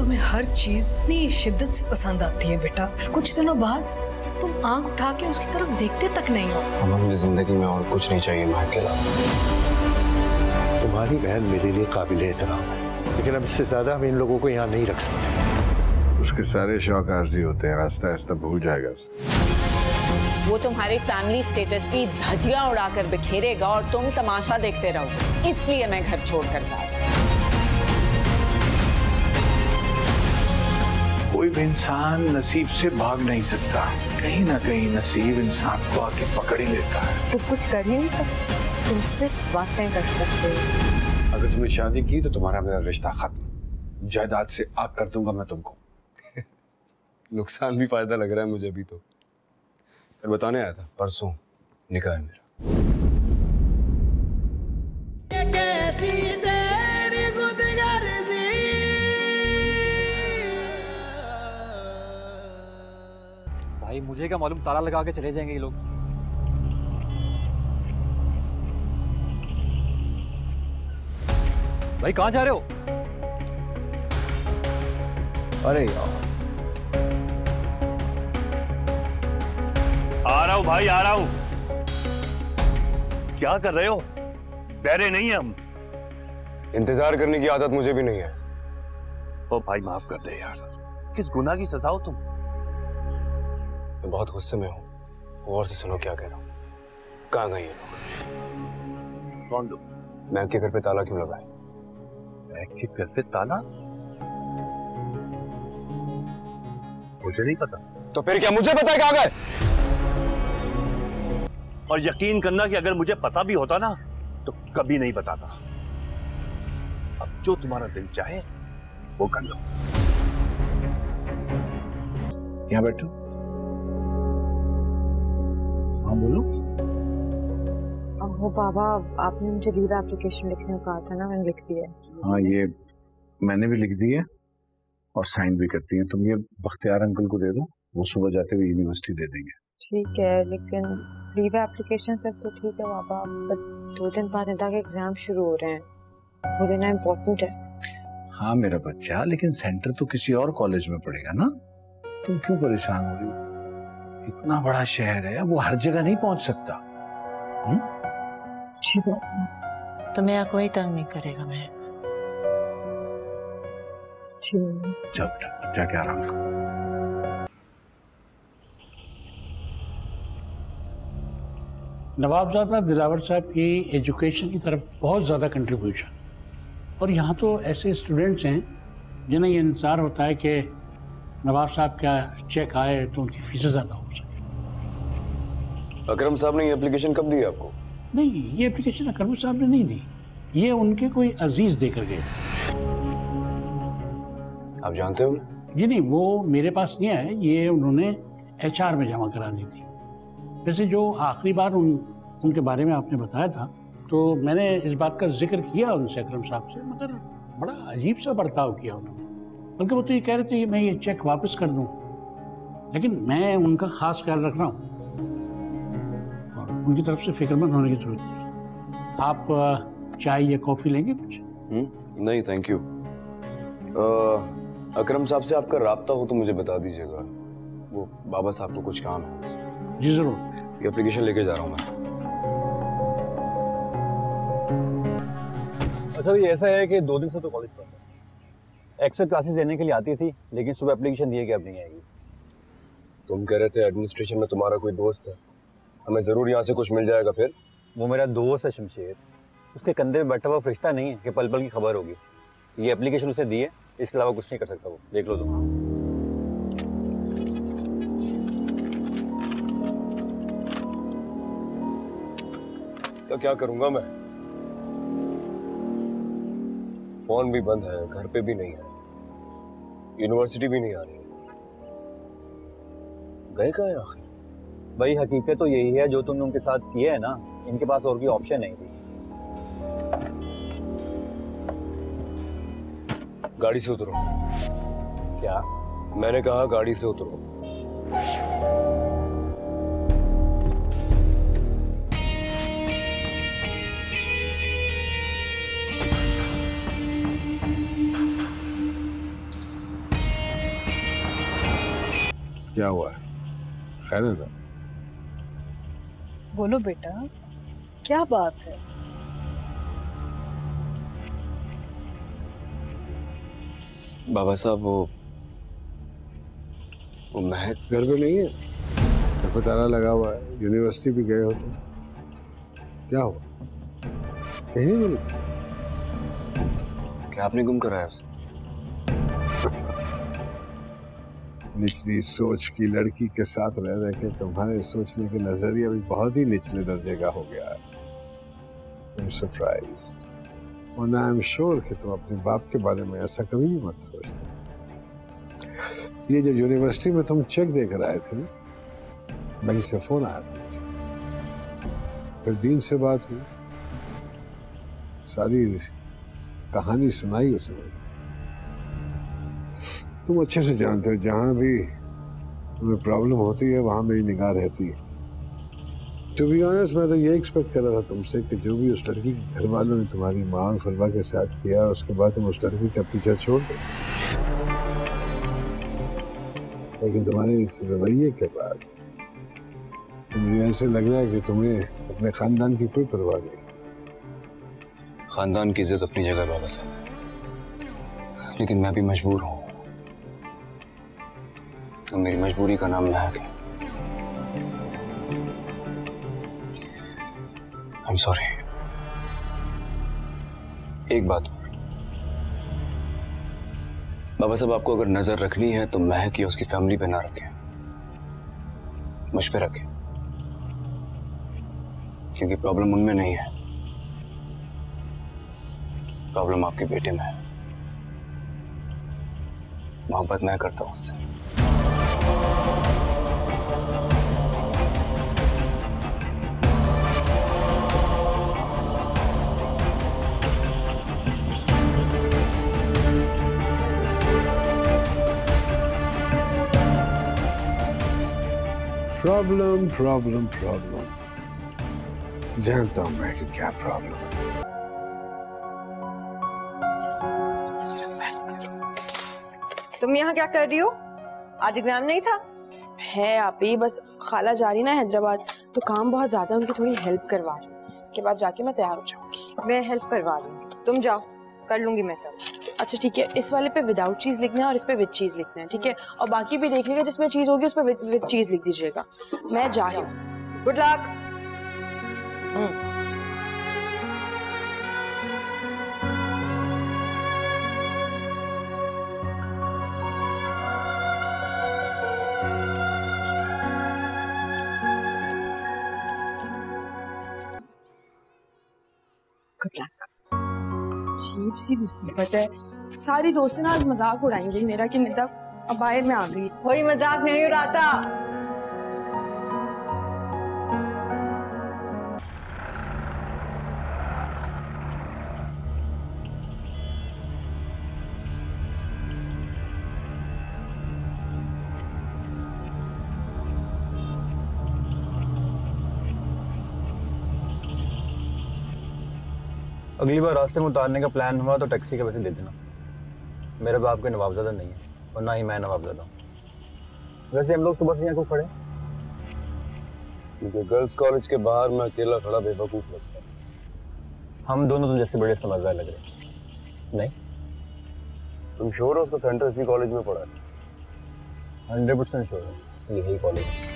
तुम्हें हर चीज इतनी शिद्दत से पसंद आती है बेटा, फिर कुछ दिनों बाद तुम आंख उठा के उसकी तरफ देखते तक नहीं हो। अम्मा मुझे जिंदगी में और कुछ नहीं चाहिए महक के अलावा। तुम्हारी बहन मेरे लिए काबिल एहतराम है, लेकिन अब इससे ज्यादा हम इन लोगों को यहाँ नहीं रख सकते। उसके सारे शौक आरजी होते हैं, आस्ता आस्ता भूल जाएगा। वो तुम्हारे फैमिली स्टेटस की धज्जियां उड़ाकर बिखेरेगा और तुम तमाशा देखते रहोगे, इसलिए मैं घर छोड़कर जा रही हूँ। कोई भी इंसान नसीब से भाग नहीं सकता, कहीं ना कहीं नसीब इंसान को आके पकड़ ही लेता है। तुम कुछ कर ही नहीं सकते, तुम सिर्फ बातें कर सकते हो। अगर तुमने शादी की तो तुम्हारा मेरा रिश्ता खत्म, जायदाद से आग कर दूंगा मैं तुमको। नुकसान भी फायदा लग रहा है मुझे अभी तो। फिर बताने आया था, परसों निकाह है मेरा। भाई मुझे क्या मालूम, ताला लगा के चले जाएंगे ये लोग। भाई कहाँ जा रहे हो? अरे यार आ रहा हूँ भाई, आ रहा हूँ। क्या कर रहे हो? बहरे नहीं है हम। इंतजार करने की आदत मुझे भी नहीं है। ओ भाई माफ कर दे यार, किस गुनाह की सजा हो तुम? मैं बहुत गुस्से में हूँ। गौर से सुनो क्या कह रहा हूँ। कहाँ गए ये लोग? कौन लोग? महक के घर पे ताला क्यों लगाए? महक के घर पे ताला? मुझे नहीं पता। तो फिर क्या मुझे पता है कहाँ गए? और यकीन करना कि अगर मुझे पता भी होता ना तो कभी नहीं बताता। अब जो तुम्हारा दिल चाहे वो कर लो। यहाँ बैठो। हाँ बोलो। वो बाबा, आपने मुझे लीव एप्लीकेशन लिखने को कहा था ना, मैंने लिख दिया। हाँ ये मैंने भी लिख दी है और साइन भी करती है। तुम ये बख्तियार अंकल को दे दो, वो सुबह जाते हुए यूनिवर्सिटी दे देंगे। ठीक है, लेकिन लीव एप्लीकेशन तक तो ठीक है बाबा, बट 2 दिन बाद निदा के एग्जाम शुरू हो रहे हैं, वो देना इम्पोर्टेंट है। हाँ मेरा बच्चा, लेकिन सेंटर तो किसी और कॉलेज में पड़ेगा ना। तुम क्यों परेशान हो रही हो? इतना बड़ा शहर है, वो हर जगह नहीं पहुंच सकता। ठीक है, तुम्हें यहाँ कोई तंग नहीं करेगा महक। चल बेटा जाके आराम करो। नवाबजादा दिलावर साहब की एजुकेशन की तरफ बहुत ज़्यादा कंट्रीब्यूशन, और यहाँ तो ऐसे स्टूडेंट्स हैं जिन्हें ये इंतज़ार होता है कि नवाब साहब का चेक आए तो उनकी फीसें ज़्यादा हो सके। अकरम साहब ने ये एप्लीकेशन कब दी आपको? नहीं, ये एप्लीकेशन अकरम साहब ने नहीं दी, ये उनके कोई अजीज़ देकर गए। आप जानते हो? जी नहीं, वो मेरे पास नहीं है, ये उन्होंने HR में जमा करा दी थी। वैसे जो आखिरी बार उनके बारे में आपने बताया था तो मैंने इस बात का जिक्र किया उनसे, अकरम साहब से, मगर बड़ा अजीब सा बर्ताव किया उन्होंने। बल्कि वो तो ये कह रहे थे कि मैं ये चेक वापस कर दूं, लेकिन मैं उनका खास ख्याल रख रहा हूँ और उनकी तरफ से फिक्रमंद होने की जरूरत है। आप चाय या कॉफ़ी लेंगे कुछ? नहीं थैंक यू। अकरम साहब से आपका राब्ता हो तो मुझे बता दीजिएगा, वो बाबा साहब को कुछ काम है उनसे। जी जरूर। ये एप्लीकेशन लेके जा रहा हूँ मैं। अच्छा ये ऐसा है कि 2 दिन से तो कॉलेज पर है। एक्स्ट्रा क्लासेस लेने के लिए आती थी, लेकिन सुबह एप्लीकेशन दिए कि अब नहीं आएगी। तुम कह रहे थे एडमिनिस्ट्रेशन में तुम्हारा कोई दोस्त है, हमें जरूर यहाँ से कुछ मिल जाएगा। फिर वो मेरा दोस्त है शमशेर, उसके कंधे पे बैठा हुआ फरिश्ता नहीं है कि पल पल की खबर होगी। ये एप्लीकेशन उसे दी है, इसके अलावा कुछ नहीं कर सकता वो, देख लो तुम। इसका क्या करूंगा मैं? फोन भी बंद है, घर पे भी नहीं है, यूनिवर्सिटी भी नहीं आ रही। गए कहाँ है आखिर? भाई हकीकत तो यही है, जो तुमने उनके साथ किया है ना, इनके पास और कोई ऑप्शन नहीं थी। गाड़ी से उतरो। क्या? मैंने कहा गाड़ी से उतरो। क्या हुआ है? खैर है ना? बोलो बेटा, क्या बात है? बाबा साहब वो महक घर पे नहीं है? घर पे ताला लगा हुआ है, यूनिवर्सिटी भी गए हो तो क्या हुआ? कहीं नहीं मिली? क्या आपने गुम कराया उसे? निचली सोच की लड़की के साथ रह रह के तुम्हारे सोचने के नजरिया भी बहुत ही निचले दर्जे का हो गया है। आई एम सरप्राइज्ड और आई एम श्योर कि तुम अपने बाप के बारे में ऐसा कभी भी मत सोचते। ये जब यूनिवर्सिटी में तुम चेक देकर आए थे, बैंक से फोन आया था, फिर दीन से बात हुई, सारी कहानी सुनाई उसने। तुम अच्छे से जानते हो जहां भी तुम्हें प्रॉब्लम होती है वहां मेरी निगाह रहती है। टू बी ऑनेस्ट, मैं तो ये एक्सपेक्ट कर रहा था तुमसे कि जो भी उस लड़की के घर वालों ने तुम्हारी माँ और फलवा के साथ किया, उसके बाद तुम उस लड़की का पीछा छोड़ दो। लेकिन तुम्हारे इस रवैये के बाद तो मुझे ऐसे लग रहा है कि तुम्हें अपने खानदान की कोई परवाह नहीं। खानदान की इज्जत अपनी जगह बाबा साहब, लेकिन मैं भी मजबूर हूँ। तो मेरी मजबूरी का नाम महक है। I am sorry. एक बात और, बाबा साहब आपको अगर नजर रखनी है तो महक या उसकी फैमिली पे ना रखें, मुझ पे रखें, क्योंकि प्रॉब्लम उनमें नहीं है, प्रॉब्लम आपके बेटे में है। मोहब्बत मैं करता हूं उससे। प्रॉब्लम जानता हूं मैं कि क्या प्रॉब्लम है। तुम यहाँ क्या कर रही हो? आज एग्जाम नहीं था? है आप ही, बस खाला जा रही ना हैदराबाद, तो काम बहुत ज्यादा, उनकी थोड़ी हेल्प करवा रही हूँ। इसके बाद जाके मैं तैयार हो जाऊंगी। मैं हेल्प करवा दूंगी, तुम जाओ, कर लूंगी मैं सब। अच्छा ठीक है, इस वाले पे विदाउट चीज लिखना है और इस पे विद चीज लिखना है, ठीक है? और बाकी भी देख लीजिएगा, जिसमें चीज होगी उस पे विद चीज लिख दीजिएगा। मैं जा रही हूँ, गुड लक। Good luck. अजीब सी मुसीबत है, सारी दोस्तें ना आज मजाक उड़ाएंगी मेरा कि निदा अब बाहर में आ गई। कोई मजाक नहीं उड़ाता। अगली बार रास्ते में उतारने का प्लान हुआ तो टैक्सी के पैसे दे देना। मेरे बाप के नवाबजादा नहीं है और ना ही मैं नवाबजादा हूँ। वैसे हम लोग सुबह से यहाँ क्यों खड़े? क्योंकि गर्ल्स कॉलेज के बाहर मैं अकेला खड़ा बेवकूफ लगता हूँ। हम दोनों तुम जैसे बड़े समझदार लग रहे हैं। नहीं, तुम श्योर हो उसका सेंटर इसी कॉलेज में पड़ा है? 100% श्योर है, यही कॉलेज है।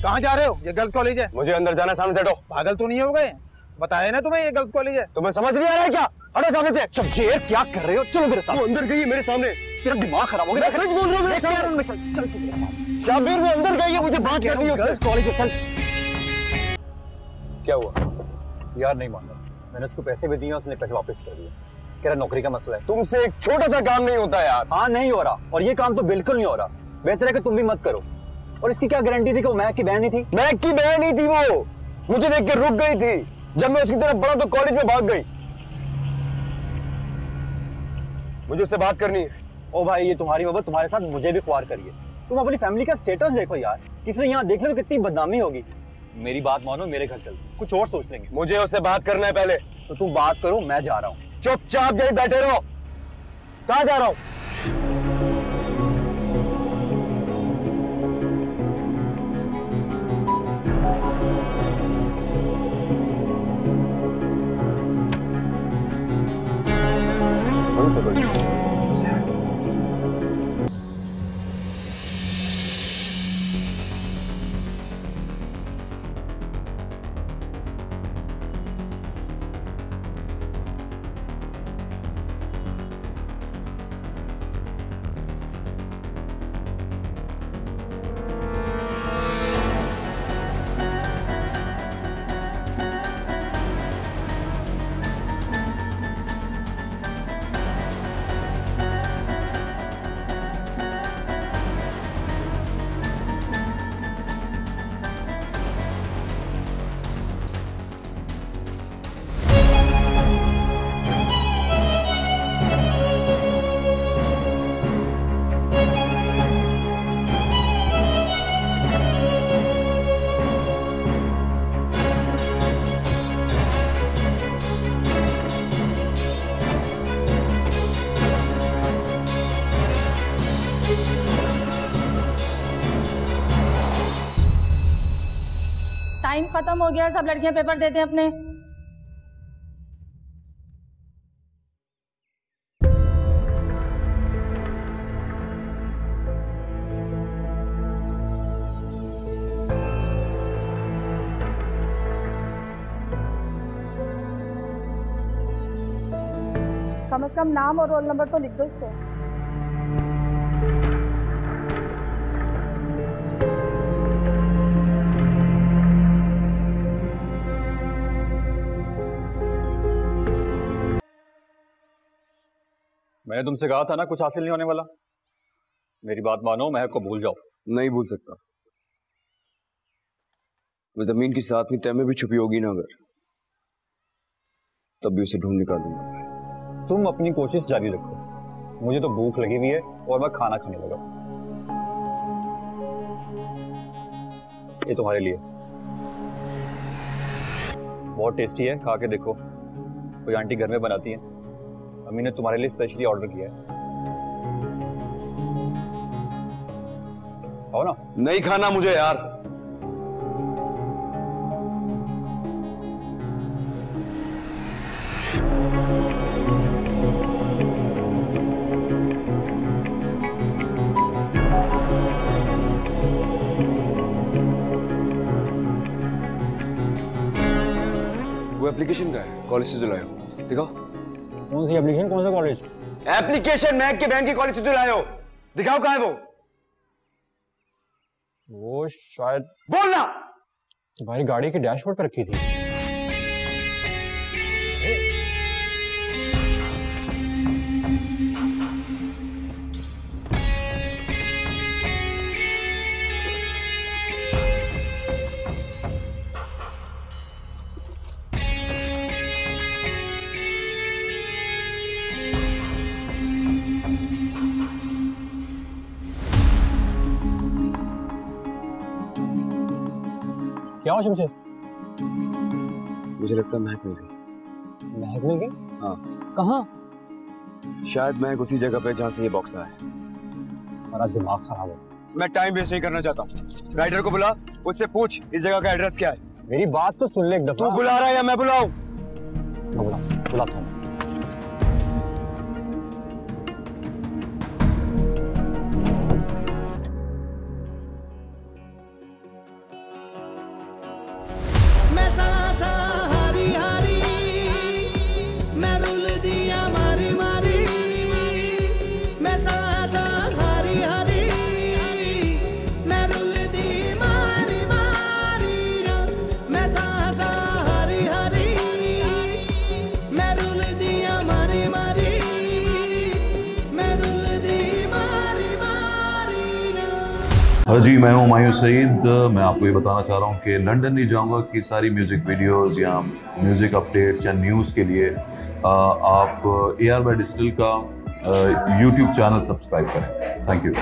कहाँ जा रहे हो? ये गर्ल्स कॉलेज है। मुझे अंदर जाना, सामने से हटो। पागल तो नहीं हो गए? बताया ना तुम्हें ये गर्ल्स कॉलेज है। तुम्हें समझ नहीं आ रहा है क्या? हटो सामने से। शमशेर क्या कर रहे हो? चलो मेरे साथ। वो अंदर गई है मेरे सामने। तेरा दिमाग खराब हो गया। मैं सच बोल रहा हूँ, मेरे सामने। चल तू मेरे साथ। शाबिर वो अंदर गई है, मुझे बात करनी है। गर्ल्स कॉलेज है, चल। क्या हुआ? यार नहीं मान रहा, मैंने उसको पैसे भी दिए, उसने पैसे वापस कर दिए। कह रहा नौकरी का मसला है। तुमसे एक छोटा सा काम नहीं होता यार। हाँ नहीं हो रहा, और ये काम तो बिल्कुल नहीं हो रहा। बेहतर है कि तुम भी मत करो। और इसकी क्या गारंटी थी कि वो महक की बहन नहीं थी? महक की बहन नहीं थी वो, मुझे देख के रुक गई थी। जब मैं उसकी तरफ बढ़ा तो कॉलेज में भाग गई। मुझे उससे बात करनी है। ओ भाई, ये तुम्हारी मोहब्बत तुम्हारे साथ मुझे भी ख्वार करिए। तुम अपनी फैमिली का स्टेटस देखो यार, किसी ने यहाँ देख ले तो कितनी बदनामी होगी। मेरी बात मानो, मेरे घर चल, कुछ और सोच लेंगे। मुझे उससे बात करना है पहले। तो तुम बात करो, मैं जा रहा हूँ। चुपचाप यहीं बैठे रहो। कहाँ जा रहा हूँ? टाइम खत्म हो गया, सब लड़कियां पेपर देते हैं अपने। कम से कम नाम और रोल नंबर तो लिख दो इसको। मैंने तुमसे कहा था ना कुछ हासिल नहीं होने वाला। मेरी बात मानो, महक को भूल जाओ। नहीं भूल सकता। वो जमीन की सातवीं तह में भी छुपी होगी ना अगर, तब भी उसे ढूंढ निकालूंगा। तुम अपनी कोशिश जारी रखो, मुझे तो भूख लगी हुई है और मैं खाना खाने लगा। ये तुम्हारे लिए बहुत टेस्टी है, खा के देखो। कोई आंटी घर में बनाती है, अम्मी ने तुम्हारे लिए स्पेशली ऑर्डर किया है। आओ ना। नहीं खाना मुझे यार। वो एप्लीकेशन का है, कॉलेज से दिलाया हो, दिखाओ। कौन सी एप्लीकेशन, कौन सा कॉलेज? एप्लीकेशन महक के बहन की कॉलेज से जो लाए हो, दिखाओ कहाँ है वो शायद बोलना। तुम्हारी गाड़ी के डैशबोर्ड पर रखी थी। क्या हो शमशेर? मुझे लगता है महक मिल गई। महक मिल गई? हाँ। कहाँ? शायद महक उसी जगह पे जहाँ से ये बॉक्स आया है। मेरा दिमाग खराब है। मैं टाइम वेस्ट नहीं करना चाहता। राइडर को बुला, उससे पूछ इस जगह का एड्रेस क्या है। मेरी बात तो सुन ले एक दफा। तू बुला रहा है या मैं बुलाऊं? बुलाता हूँ। मैं हेलो जी, मैं हूं हुमायूं सईद। मैं आपको ये बताना चाह रहा हूं कि लंदन नहीं जाऊंगा कि सारी म्यूज़िक वीडियोस या म्यूज़िक अपडेट्स या न्यूज़ के लिए आप AR बाय डिजिटल का YouTube चैनल सब्सक्राइब करें। Thank you.